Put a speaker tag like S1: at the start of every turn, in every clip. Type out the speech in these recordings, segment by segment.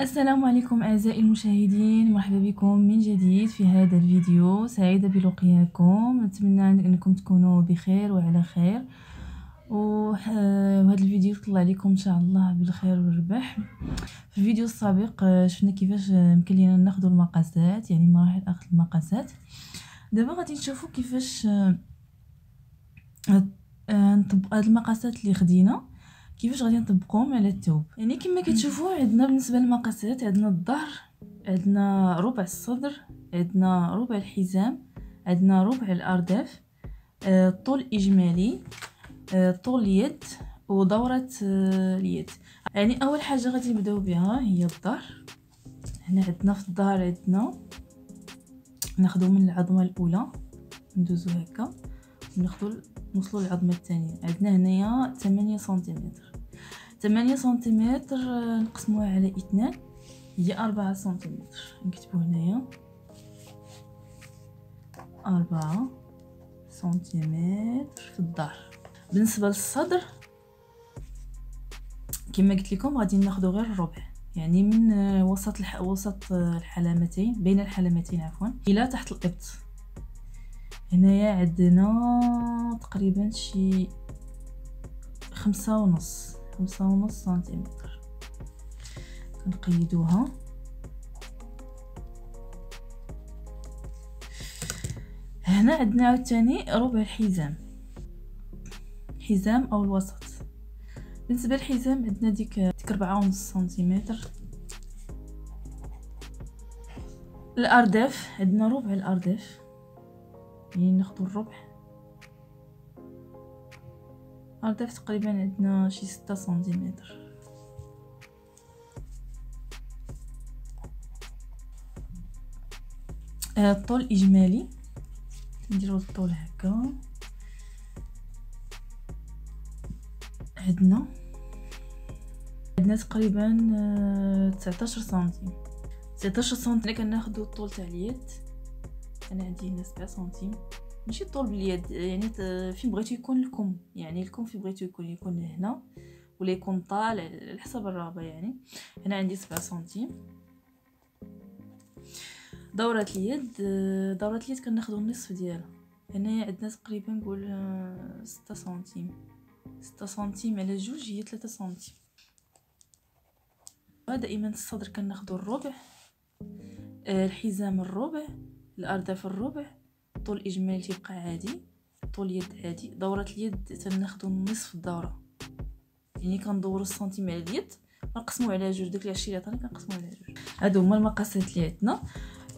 S1: السلام عليكم أعزائي المشاهدين، مرحبا بكم من جديد في هذا الفيديو. سعيدة بلقياكم، نتمنى أنكم تكونوا بخير وعلى خير، وهذا الفيديو يطلع لكم إن شاء الله بالخير والربح. في الفيديو السابق شفنا كيفاش يمكن لينا ناخذ المقاسات، يعني مراحل أخذ المقاسات. دابا غادي نشوفوا كيفاش نطبق هاد المقاسات اللي خدينا، كيفاش غادي نطبقهم على الثوب. يعني كما كتشوفوا عندنا بالنسبه للمقاسات عندنا الظهر، عندنا ربع الصدر، عندنا ربع الحزام، عندنا ربع الارداف، طول اجمالي، طول اليد ودوره اليد. يعني اول حاجه غادي نبداو بها هي الظهر. هنا عندنا في الظهر عندنا ناخذ من العظمه الاولى ندوزو هكا وناخذ نوصلوا للعظمه الثانيه. عندنا هنايا 8 سنتيمتر، 8 سنتيمتر نقسموها على 2 هي 4 سنتيمتر. نكتبوا هنايا 4 سنتيمتر في الظهر. بالنسبه للصدر كما قلت لكم غادي ناخذ غير الربع، يعني من وسط الحلمتين، بين الحلمتين عفوا، الى تحت الابط. هنايا عندنا تقريبا شي 5.5 سنتيمتر. كنقيدوها. هنا عندنا عاوتاني ربع الحزام، حزام او الوسط. بالنسبه للحزام عندنا ديك 4.5 سنتيمتر. الارداف عندنا ربع الارداف، يعني ناخذ الربع. الارداف تقريبا عندنا شي 6 سنتيمتر. الطول الاجمالي نديرو الطول هكا، عندنا تقريبا 19 سنتيم. 19 سنتيم. انا كناخذوا الطول تاع اليد، انا عندي هنا 7 سنتيم. ماشي الطول باليد، يعني فين بغيتو يكون الكم، يعني الكم فين بغيتو يكون هنا ولا يكون طالع على حسب الرغبه. يعني هنا عندي 7 سنتيم. دورة اليد كناخذوا النصف ديالها. هنا عندنا تقريبا نقول 6 سنتيم. 6 سنتيم على 2 هي 3 سنتيم. دائما الصدر كناخذوا الربع، الحزام الربع، الارداف الربع، طول الاجمالي تيبقى عادي، طول اليد عادي. دورة اليد تناخذوا نصف الدوره، يعني كندوروا السنتيم على اليد ونقسموا على 2. داك اللي عشري عطاني كنقسموا على 2. هادو هما المقاسات اللي عندنا.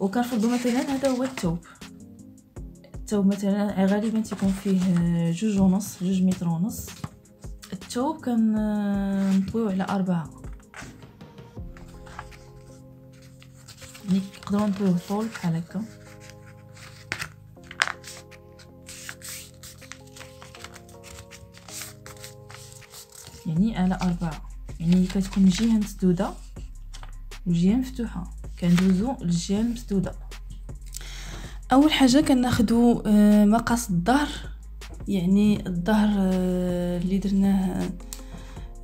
S1: وكنفرضوا مثلا هذا هو الثوب مثلا غالبا تيكون فيه 2.5 متر. الثوب كنطويو على 4، يعني نقدروا نطويوه طول بحال هكا. يعني على 4، يعني كتكون جهه مسدوده وجهه مفتوحه. كندوزو للجهه المسدوده. اول حاجه كناخذوا مقاس الظهر، يعني الظهر اللي درناه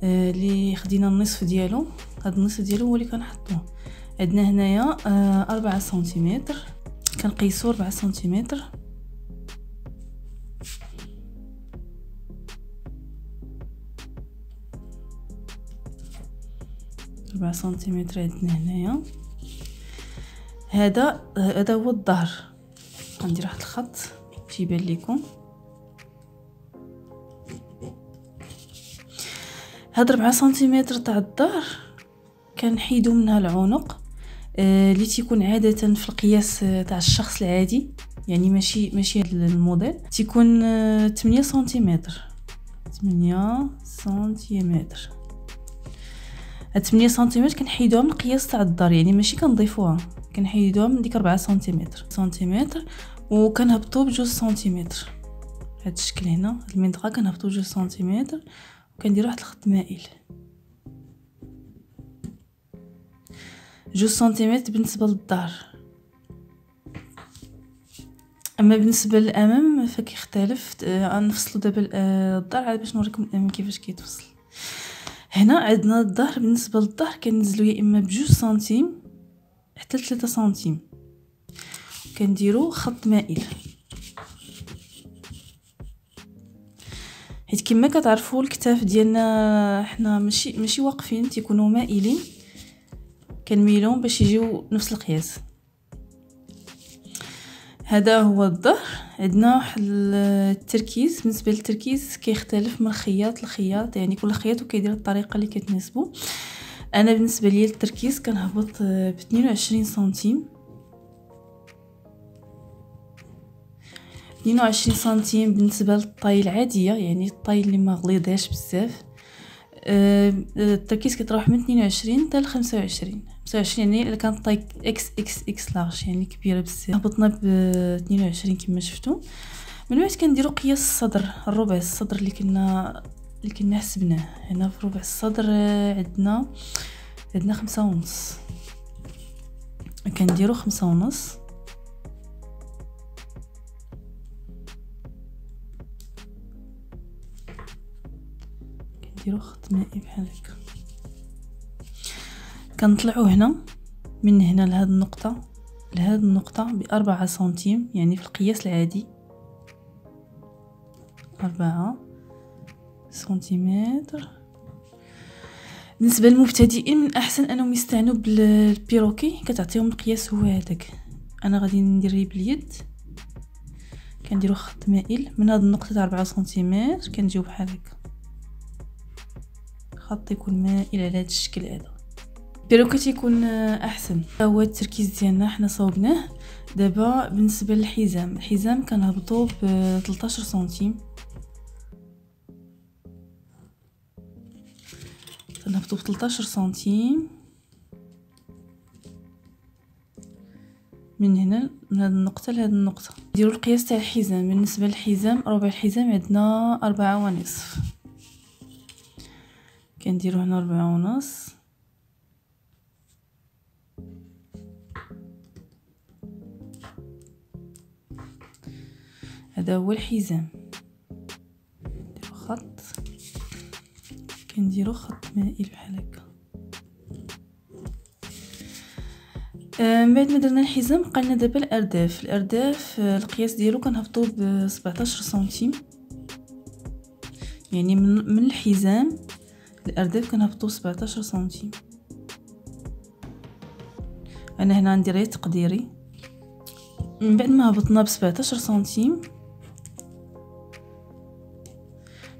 S1: اللي خدينا النصف ديالو. هذا النصف ديالو هو اللي كنحطوه. عندنا هنايا 4 سنتيمتر. كنقيسو 4 سنتيمتر. عندنا هنايا. هذا هو الظهر. غندير واحد الخط باش يبان لكم. هاد 4 سنتيمتر تاع الظهر كنحيدو منها العنق اللي تيكون عاده في القياس تاع الشخص العادي، يعني ماشي هاد الموديل، تيكون 8 سنتيمتر. 8 سنتيمتر. هاد 8 سنتيمتر كنحيدوها من القياس تاع الظهر، يعني ماشي كنضيفوها، كنحيدوها من ديك 4 سنتيمتر وكنهبطو ب2 سنتيمتر. هاد الشكل هنا، هاد المنطقه كنهبطو 2 سنتيمتر وكندير واحد الخط مائل. 2 سنتيمتر بالنسبه للظهر. اما بالنسبه للامام فكيختلف. غنفصلوا دابا الظهر باش نوريكم الامام كيفاش كيتفصل. هنا عندنا الظهر. بالنسبه للظهر كننزلو يا اما ب2 سنتيم حتى 3 سنتيم، كنديرو خط مائل، حيت كما كتعرفوا الكتاف ديالنا حنا ماشي واقفين، تيكونوا مائلين، كنميلهم باش يجيو نفس القياس. هذا هو الظهر. عندنا واحد التركيز. بالنسبه للتركيز كيختلف من خياط لخياط، يعني كل خياط وكيدير الطريقه اللي كتناسبو. انا بالنسبه لي التركيز كنهبط ب 22 سنتيم، 22 سنتيم بالنسبه للطاي العاديه، يعني الطاي اللي ما غليظاش بزاف. التركيز كيتراوح من 22 حتى ل 25 يعني الا كانت طاي اكس لارج يعني كبيره بزاف هبطنا ب 22 كما شفتوا. من بعد كنديروا قياس الصدر، الربع الصدر اللي كنا حسبناه. هنا في ربع الصدر عندنا 5.5، كنديروا 5.5. كنديروا خط مائي بحال هكا، كنطلعوا هنا من هنا لهاد النقطه لهاد النقطه ب4 سنتيم، يعني في القياس العادي 4 سنتيمتر. بالنسبه للمبتدئين من احسن انهم يستعنوا بالبيروكي، كتعطيهم القياس هو هذاك. انا غادي ندير باليد، كنديروا خط مائل من هاد النقطه 4 سنتيمتر، كنجيو بحال هكا خط يكون مائل على هذا الشكل هذا. البيروكي تيكون احسن. هو التركيز ديالنا حنا صوبناه. دابا بالنسبه للحزام، الحزام كنهبطوا ب 13 سنتيم، كنهبطوا ب 13 سنتيم من هنا، من هذه النقطه لهذه النقطه. نديروا القياس تاع الحزام. بالنسبه للحزام ربع الحزام عندنا 4.5، كنديروا هنا 4.5. هذا هو الحزام. نديروا خط، كنديروا خط مائل بحال هكا. من بعد ما درنا الحزام بقى لنا دابا الارداف القياس ديالو كنهبطوا ب 17 سنتيم، يعني من الحزام الارداف كنهبطوا 17 سنتيم. انا هنا ندير غير تقديري. من بعد ما هبطنا ب 17 سنتيم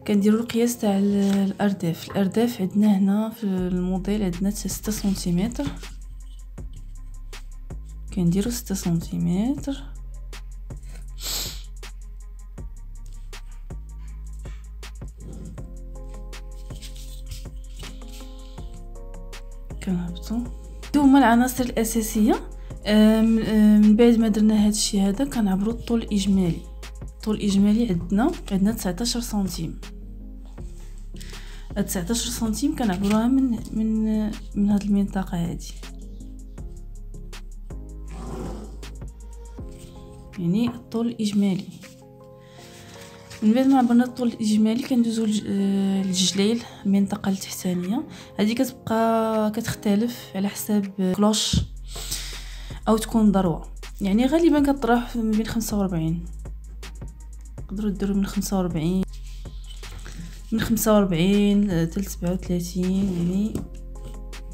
S1: كنديروا القياس تاع الارداف عندنا هنا في الموديل عندنا 6 سنتيمتر، كنديروا 6 سنتيمتر. كنهبطوا. هما العناصر الاساسيه. من بعد ما درنا هذا الشيء هذا كنعبروا الطول الاجمالي. الطول الاجمالي عندنا 19 سنتيم. 19 سنتيم كنعبروها من هذه المنطقه هذه، يعني الطول الاجمالي. من بعد ما عبرنا الطول الاجمالي كندوزو للجليل، المنطقه التحتانيه. هذه كتبقى كتختلف على حساب كلوش او تكون ذروه، يعني غالبا كتروح ما بين 45. تقدروا ديروا من 45 حتى 37، يعني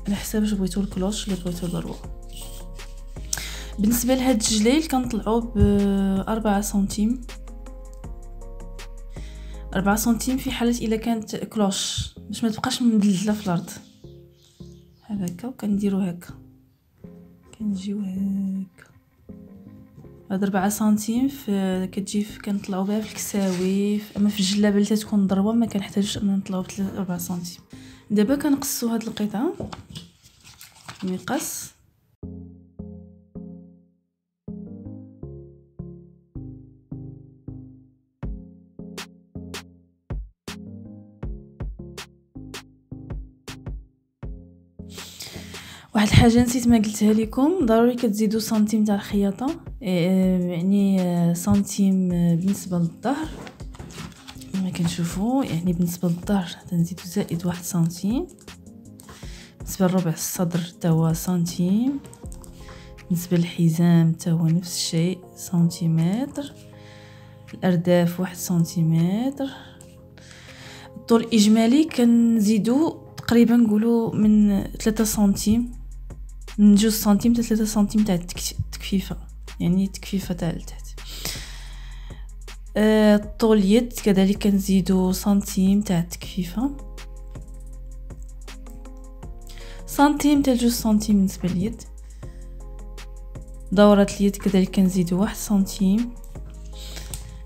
S1: على حساب واش بغيتو الكلوش اللي بغيتو ذروه. بالنسبه لهاد الجليل كنطلعوا ب 4 سنتيم. 4 سنتيم في حاله الا كانت كلوش باش ما تبقاش مدلله في الارض بحال هكا. وكنديروا هكا، كنجيو هكا. هاد 4 سنتيم كتجي كنطلعوا بها في الكساوي، اما في الجلابه اللي تكون ضربه ما كنحتاجوش اننا نطلعوا ب 4 سنتيم. دابا كنقصوا هاد القطعه مقص. واحد الحاجه نسيت ما قلتها لكم، ضروري كتزيدوا سنتيم تاع الخياطه، يعني سنتيم بالنسبه للظهر، ما كنشوفوا يعني بالنسبه للظهر تنزيدو زائد 1 سنتيم، بالنسبه لربع الصدر حتى هو سنتيم، بالنسبه للحزام حتى هو نفس الشيء سنتيمتر، الارداف 1 سنتيمتر. الطول الاجمالي كنزيدو تقريبا نقولوا من 3 سنتيم، من 2 سنتيم حتى 3 سنتيم تاع التكفيفه، يعني التكفيفه تاع لتحت. الطول اليد كذلك كنزيدو سنتيم تاع التكفيفه، سنتيم حتى 2 سنتيم بالنسبه لليد. دورة اليد كذلك كنزيدو 1 سنتيم.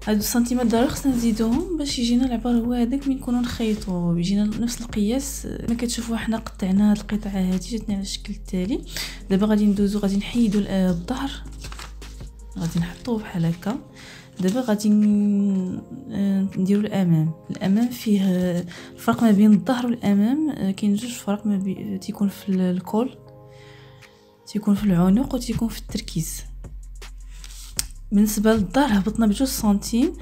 S1: هادو السنتيمات ضروري خصنا نزيدوهم باش يجينا العبار هو هذاك من نكونوا نخيطوا يجينا نفس القياس. ما كتشوفوا حنا قطعنا هاد القطعه هذه جاتنا على الشكل التالي. دابا غادي ندوزو غادي نحيدو الظهر، غادي نحطوه بحال هكا. دابا غادي نديرو الامام فيه الفرق ما بين الظهر والامام كاين جوج فرق ما تيكون في الكول، تيكون في العنق وتيكون في التركيز. بالنسبه للظهر هبطنا ب2 سنتيم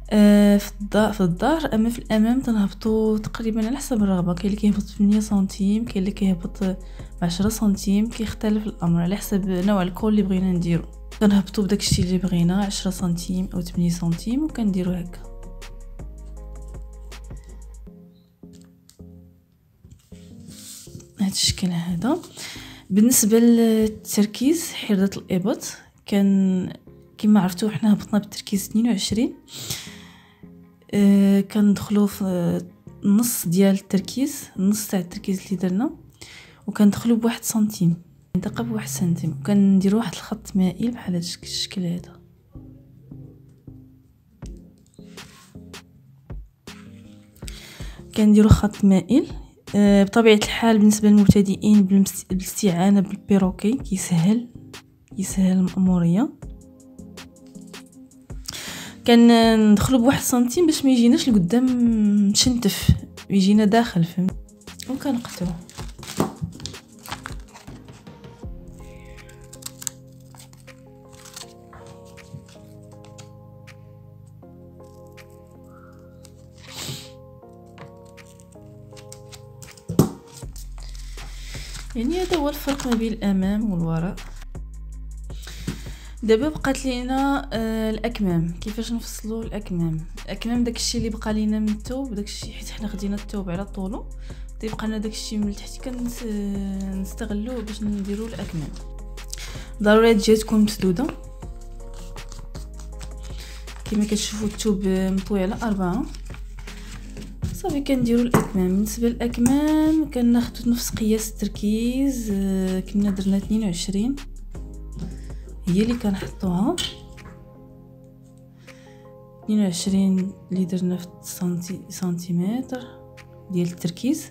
S1: في الظهر، اما في الامام تنهبطوا تقريبا على حسب الرغبه. كاين اللي كيهبط 8 سنتيم، كاين اللي كيهبط 10 سنتيم، كيختلف الامر على حسب نوع الكول اللي بغينا نديرو. كنهبطوا بداك الشيء اللي بغينا 10 سنتيم او 8 سنتيم وكنديروا هكا. هذا الشكل هذا. بالنسبه للتركيز حرة الابط كما عرفتوا حنا هبطنا بالتركيز 22. كندخلوا في النص ديال التركيز، النص تاع التركيز اللي درنا، وكندخلوا ب1 سنتيم، منطقه ب1 سنتيم، وكنديروا واحد الخط مائل بحال هذا الشكل هذا. كنديروا خط مائل. بطبيعه الحال بالنسبه للمبتدئين بالاستعانه بالبيروكي كيسهل المأموريه. كندخلوا ب1 سنتيم باش ما يجيناش لقدام مشنتف، يجينا داخل فهمت، وكنقطعو. يعني هذا هو الفرق ما بين الامام والوراء. دابا بقات لينا الاكمام. كيفاش نفصلوا الاكمام داكشي اللي بقى لينا من الثوب، داكشي حيت حنا خدينا الثوب على طولو تيبقى لنا داكشي من التحت كنستغلوه باش نديروا الاكمام. ضروري هاد الجهه تكون مسدوده كما كتشوفوا. الثوب مطوي على 4 صافي. كنديروا الاكمام. بالنسبه للاكمام كناخذوا نفس قياس التركيز، كنا درنا 22 هي اللي كنحطوها، 22 اللي درنا في سنتيمتر ديال التركيز.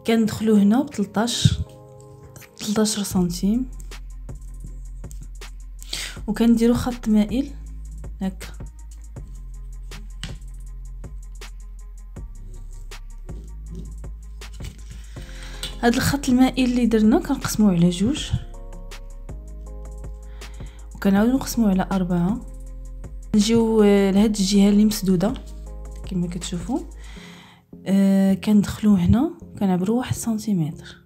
S1: كندخلو هنا ب 13 سنتيم، وكنديرو خط مائل هكا. هاد الخط المائل اللي درنا كنقسموه على 2 وكنعاودو نقسموه على 4. نجيو لهاد الجهه اللي مسدوده كما كتشوفوا. كندخلو هنا كنعبروا 1 سنتيمتر،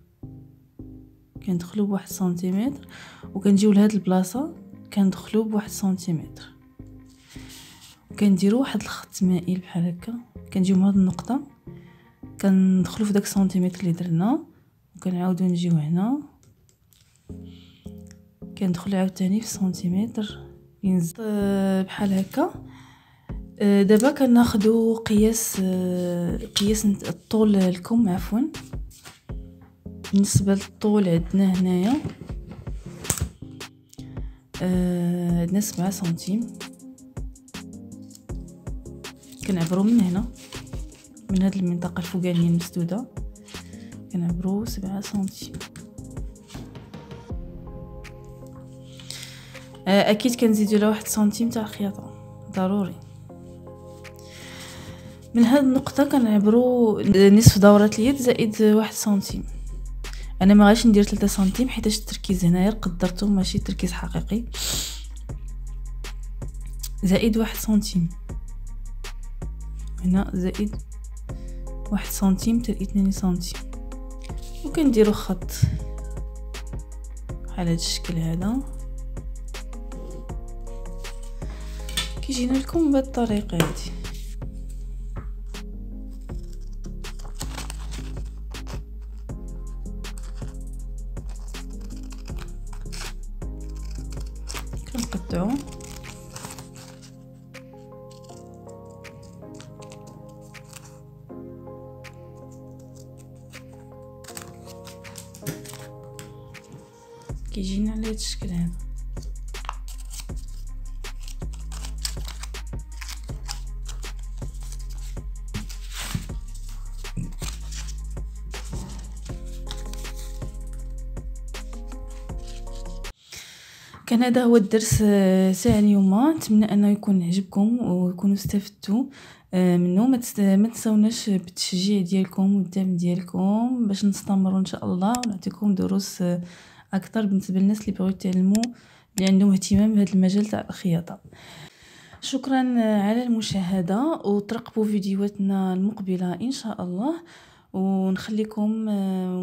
S1: كندخلو ب1 سنتيمتر، وكنجيو لهاد البلاصه كندخلو ب1 سنتيمتر، وكنديروا واحد الخط مائل بحال هكا. كنجيو من هاد النقطه كندخلو في داك السنتيمتر اللي درنا، وكنعاودو نجيو هنا كندخل عاوتاني في سنتيمتر ينزل بحال هكا. دابا كناخذوا قياس الطول الكم عفوا. بالنسبه للطول عندنا هنايا عندنا 7 سنتيم. كنعبروا من هنا من هذه المنطقه الفوقانيه المسدوده كنعبروا 7 سنتيم. اكيد كنزيدوا له 1 سنتيم تاع الخياطه ضروري. من هذه النقطه كنعبروا نصف دوره اليد زائد 1 سنتيم. انا ما غاديش ندير 3 سنتيم حيت التركيز هنايا قدرته ماشي تركيز حقيقي. زائد 1 سنتيم هنا زائد 1 سنتيم حتى 2 سنتيم، وكنديرو خط بحال هذا الشكل هذا. كيجينا لكم بهذه الطريقه هذه. كنقطعو كيجينا على هذا الشكل هذا. كان هذا هو الدرس تاع اليوم. نتمنى انه يكون عجبكم ويكونوا استفدتوا منه. ما تنسوناش بالتشجيع ديالكم والدعم ديالكم باش نستمروا ان شاء الله ونعطيكم دروس اكثر بالنسبه للناس اللي بغاو يتعلموا، اللي عندهم اهتمام بهذا المجال تاع الخياطه. شكرا على المشاهده، وترقبوا فيديوهاتنا المقبله ان شاء الله، ونخليكم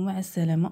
S1: مع السلامه.